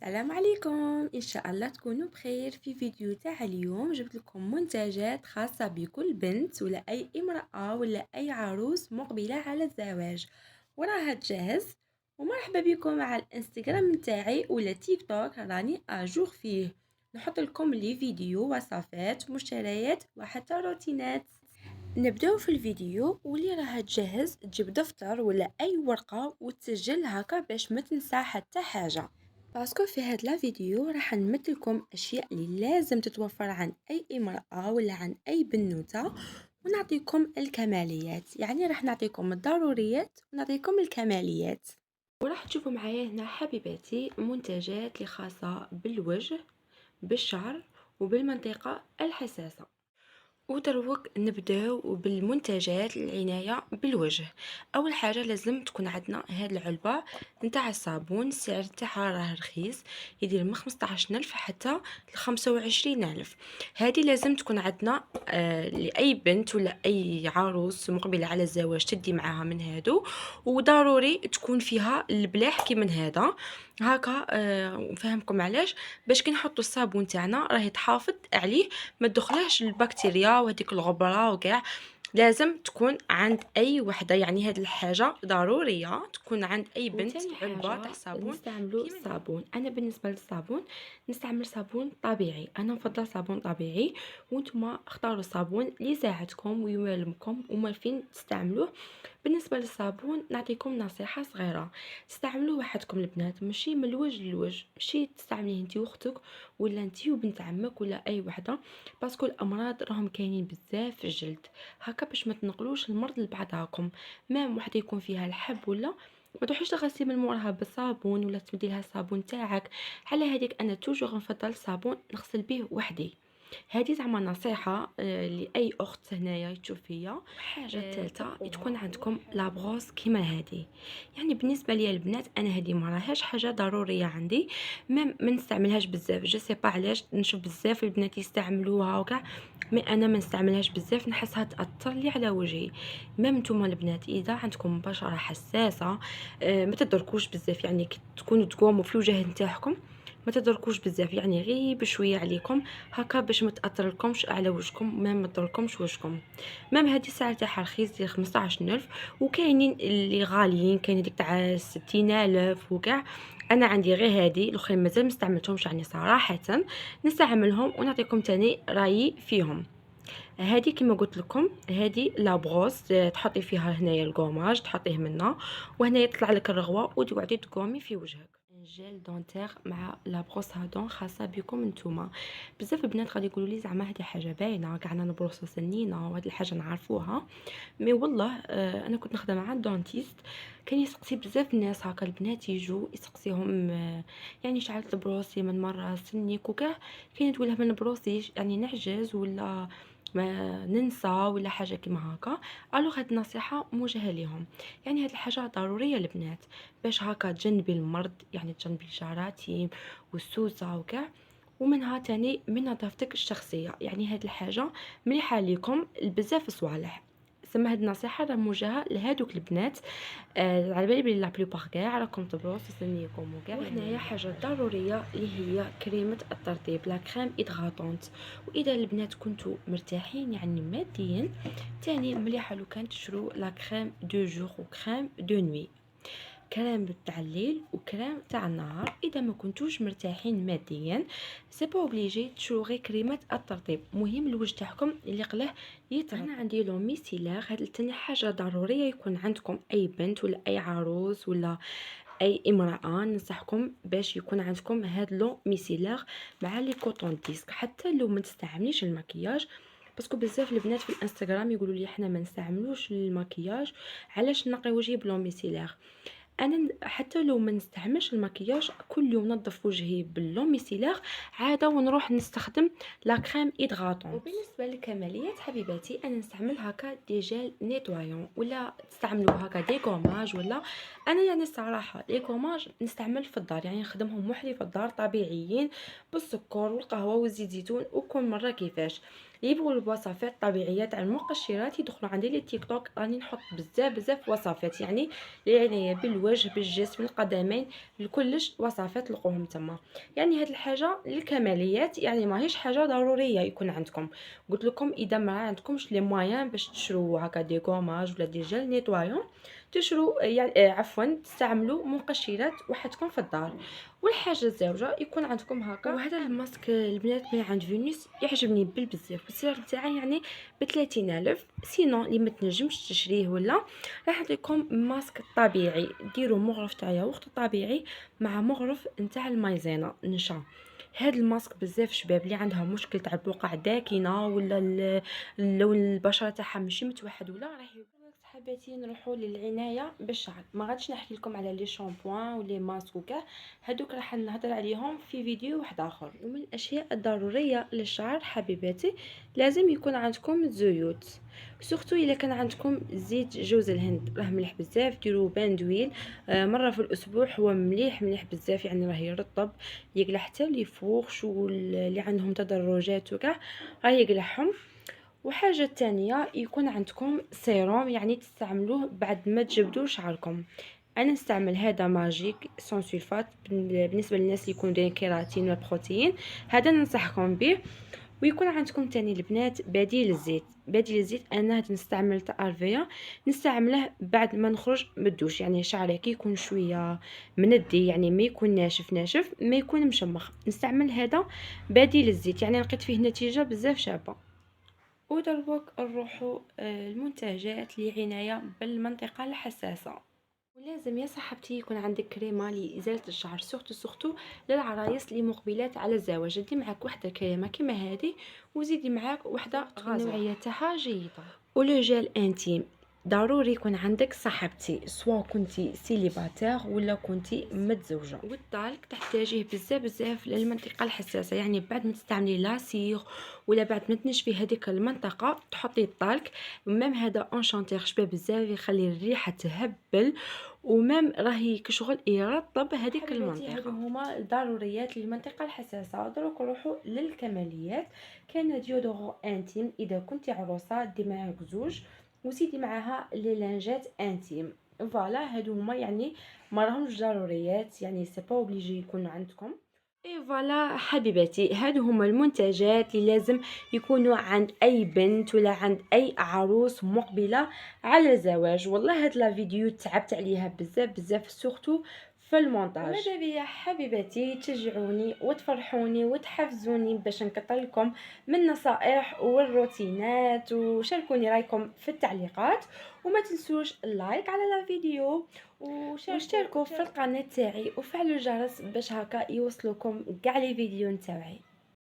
السلام عليكم، إن شاء الله تكونوا بخير. في فيديو تاع اليوم جبت لكم منتجات خاصة بكل بنت ولا أي امرأة ولا أي عروس مقبلة على الزواج وراها تجهز. ومرحبا بكم على الانستغرام متاعي ولا تيك توك، راني أجوغ فيه نحط لكم لي فيديو وصفات مشتريات وحتى روتينات. نبداو في الفيديو، واللي راها تجهز تجيب دفتر ولا اي ورقه وتسجل هكا باش ما تنسى حتى حاجه. باسكو في هاد لا فيديو راح نمثلكم اشياء اللي لازم تتوفر عن اي امراه ولا عن اي بنوته، ونعطيكم الكماليات، يعني راح نعطيكم الضروريات ونعطيكم الكماليات. وراح تشوفوا معايا هنا حبيباتي منتجات اللي خاصه بالوجه، بالشعر وبالمنطقه الحساسه. ودروك نبداو بالمنتجات العناية بالوجه. اول حاجه لازم تكون عندنا هاد العلبه نتاع الصابون، السعر تاعها راه رخيص، يدير من 15,000 حتى ل 25,000. هذه لازم تكون عندنا لاي بنت ولا اي عروس مقبله على الزواج تدي معاها من هادو. وضروري تكون فيها البلاح كي من هذا هكا. نفهمكم علاش. باش كي نحطوا الصابون تاعنا راه يتحافظ عليه، ما تدخلهش البكتيريا وهذيك الغبره وكاع. لازم تكون عند اي وحده، يعني هاد الحاجه ضروريه تكون عند اي بنت وتاني علبه تاع حاجة صابون نستعملو كيما هذا. الصابون. أنا بالنسبة للصابون نستعمل صابون طبيعي، أنا نفضل صابون طبيعي، وانتم اختاروا الصابون اللي يساعدكم ويوالمكم وما فين تستعملوه. بالنسبة للصابون نعطيكم نصيحة صغيرة، تستعملوه وحدكم البنات، ماشي من الوجه للوجه، ماشي تستعمليه انتي واختك ولا انتي وبنت عمك ولا اي وحده، باسكو الامراض راهم كاينين بزاف في الجلد، هكا باش ما تنقلوش المرض لبعضاكم. مام وحده يكون فيها الحب ولا ما تروحيش تغسلي من موراها بالصابون ولا تمدي لها الصابون تاعك. على هذيك انا توجور نفضل الصابون نغسل به وحدي. هذه زعما نصيحه لاي اخت هنايا تشوف فيا. الحاجه الثالثه تكون عندكم لابغوس كيما هذه. يعني بالنسبه لي البنات انا هذه ما راهاش حاجه ضروريه عندي، ما نستعملهاش بزاف، جو سي با علاش نشوف بزاف البنات يستعملوها وكاع، مي انا ما نستعملهاش بزاف، نحسها تاثر لي على وجهي. ميم نتوما البنات اذا عندكم بشره حساسه ما تدركوش بزاف، يعني كي تكونوا تقوموا في الوجه نتاعكم ما تدركوش بزاف، يعني غير بشويه عليكم هكا باش ما تاثرلكمش على وجهكم، ما تضركمش وجهكم. ميم هذه الساعه تاعها رخيص ديال 15,000، وكاينين اللي غاليين، كاين ديك تاع 60,000 وكاع. انا عندي غير هذه الاخرين مازال ما استعملتهمش، يعني صراحه نستعملهم ونعطيكم تاني رايي فيهم. هذه كما قلت لكم هذه لابغوس، تحطي فيها هنايا الكوماج تحطيه منها، وهنايا تطلع لك الرغوه وتقعدي تقومي في وجهك. جيل دونتير مع لابغوس هادون خاصه بكم نتوما. بزاف البنات غادي يقولوا لي زعما هذه حاجه باينه كاع نبروسو سنينا وهذه الحاجه نعرفوها، مي والله انا كنت نخدم مع الدونتيست، كان يسقسي بزاف الناس هكا البنات يجوا يسقسيهم يعني شعل تبروسي من مره سنيك وكاع، كاين تقولها ما نبروسيش يعني نعجز ولا ما ننسى ولا حاجه كيما هكا. الوغ هاد النصيحه موجهه ليهم، يعني هاد الحاجه ضروريه البنات باش هكا تجنبي المرض، يعني تجنبي الجراثيم والسوسه وكاع، ومنها تاني من نظافتك الشخصيه. يعني هاد الحاجه مليحه ليكم بزاف صوالح. سما هاد النصيحه راه موجهه لهادوك البنات، على بالي بلي لا بلوبار كاع راكم تبروسو سنيكم وكاع. وهنايا حاجه ضروريه اللي هي كريمه الترطيب، لا كريم ادغاطونت. واذا البنات كنتو مرتاحين يعني ماديا، تاني مليحه لو كان تشرو لا كريم دو جور وكريم دو نوي، كريم تاع الليل وكريم تاع النهار. اذا ما كنتوش مرتاحين ماديا سي با اوبليجي تشرو غير كريمه الترطيب، مهم الوجه تاعكم اللي قلاه يترطب. انا عندي لو ميسيلار، هاد التاني حاجه ضروريه يكون عندكم اي بنت ولا اي عروس ولا اي امراه، ننصحكم باش يكون عندكم هاد لو ميسيلار مع لي كوطون ديسك. حتى لو ما تستعمليش المكياج، باسكو بزاف البنات في الانستغرام يقولوا لي احنا ما نستعملوش المكياج، علاش نقي وجهي بلو ميسيلار؟ انا حتى لو ما نستعملش المكياج كل يوم ننظف وجهي باللوميسيلار عاده، ونروح نستخدم لا كريم ادغاطون. وبالنسبه للكماليات حبيباتي انا نستعمل هكا دي جيل نيتوايون، ولا تستعملوا هكا دي كوماج، ولا انا يعني الصراحه لي كوماج نستعمل في الدار، يعني نخدمهم وحدي في الدار طبيعيين بالسكر والقهوه والزيت زيتون وكل مره كيفاش. اللي يبغوا الوصفات الطبيعيه تاع المقشرات يدخلوا عندي لي تيك توك، راني نحط بزاف وصفات، يعني للعنايه بالوجه بالجسم القدمين لكلش وصفات لقوهم تما. يعني هاد الحاجه للكماليات، يعني ماهيش حاجه ضروريه يكون عندكم. قلت لكم اذا ما عندكمش لي مويان باش تشرو هكا دي غوماج ولا دي جel نيتوايون، تشرو يعني عفوا تستعملوا مقشرات وحدكم في الدار. والحاجه الزوجه يكون عندكم هكا. وهذا الماسك البنات من عند فينيس يعجبني بزاف، والسعر تاعي يعني ب 30000. سينو اللي ما تنجمش تشريه ولا راح نعطيكم ماسك طبيعي، ديروا مغرف تاع ياغورت طبيعي مع مغرف نتاع المايزينا نشا. هاد الماسك بزاف شباب اللي عندها مشكل تاع البقع داكنه ولا اللون البشره تاعها ماشي متوحد ولا راهي. حبيتي نروحوا للعنايه بالشعر، ما غاديش نحكي لكم على لي شامبوان ولي ماسك وكاع، هذوك راح نهضر عليهم في فيديو واحد اخر. ومن الاشياء الضروريه للشعر حبيباتي لازم يكون عندكم زيوت، سورتو الا كان عندكم زيت جوز الهند راه مليح بزاف، ديروا بان دويل مره في الاسبوع، هو مليح بزاف، يعني راه يرطب يقلع حتى لي فوخش واللي عندهم تدرجات وكاع راه يقلعهم. وحاجه تانية يكون عندكم سيروم، يعني تستعملوه بعد ما تجبدوا شعركم. انا نستعمل هذا ماجيك سون سولفات، بالنسبه للناس اللي يكون دايرين كيراتين وبروتين هذا ننصحكم به. ويكون عندكم تاني البنات بديل الزيت. بديل الزيت انا هاد نستعمل تاع ارفيا، نستعمله بعد ما نخرج من الدوش، يعني شعري كي يكون شويه مندي، يعني ما يكون ناشف ما يكون مشمخ، نستعمل هذا بديل الزيت، يعني لقيت فيه نتيجه بزاف شابه. ودربك نروحوا المنتجات لعناية بالمنطقة الحساسة. ولازم يا صاحبتي يكون عندك كريمه لازاله الشعر، سورتو للعرايس اللي مقبلات على الزواج. دي معاك واحده كريمه كيما هذه، وزيدي معاك واحده النوعيه تاعها جيده. ولو جيل انتيم ضروري يكون عندك صاحبتي، سواء كنتي سيليباتير ولا كنتي متزوجه. والطالك تحتاجيه بزاف للمنطقه الحساسه، يعني بعد ما تستعملي لاسيغ ولا بعد ما تنشفي هذيك المنطقه تحطي الطالك. ومام هذا انشانتير شباب بزاف يخلي الريحه تهبل، ومام راهي كشغل يرطب هذيك المنطقه. هادو هما الضروريات للمنطقه الحساسه. دروك نروحوا للكماليات. كان ديودورون انتيم، اذا كنتي عروسه دي معاك زوج وزيدي معاها لي لانجات انتيم. فوالا هادو هما، يعني ما راهمش ضروريات، يعني سي با اوبليجي يكون عندكم. اي فوالا حبيباتي، هادو هما المنتجات اللي لازم يكونوا عند اي بنت ولا عند اي عروس مقبله على الزواج. والله هاد لا فيديو تعبت عليها بزاف سورتو في المونتاج. ماذا بيا حبيباتي تشجعوني وتفرحوني وتحفزوني باش نكثر لكم من نصائح والروتينات، وشاركوني رايكم في التعليقات، وما تنسوش اللايك على لا فيديو، واشتركوا في القناه تاعي وفعلوا الجرس باش هكا يوصلوكم كاع لي فيديو نتاعي.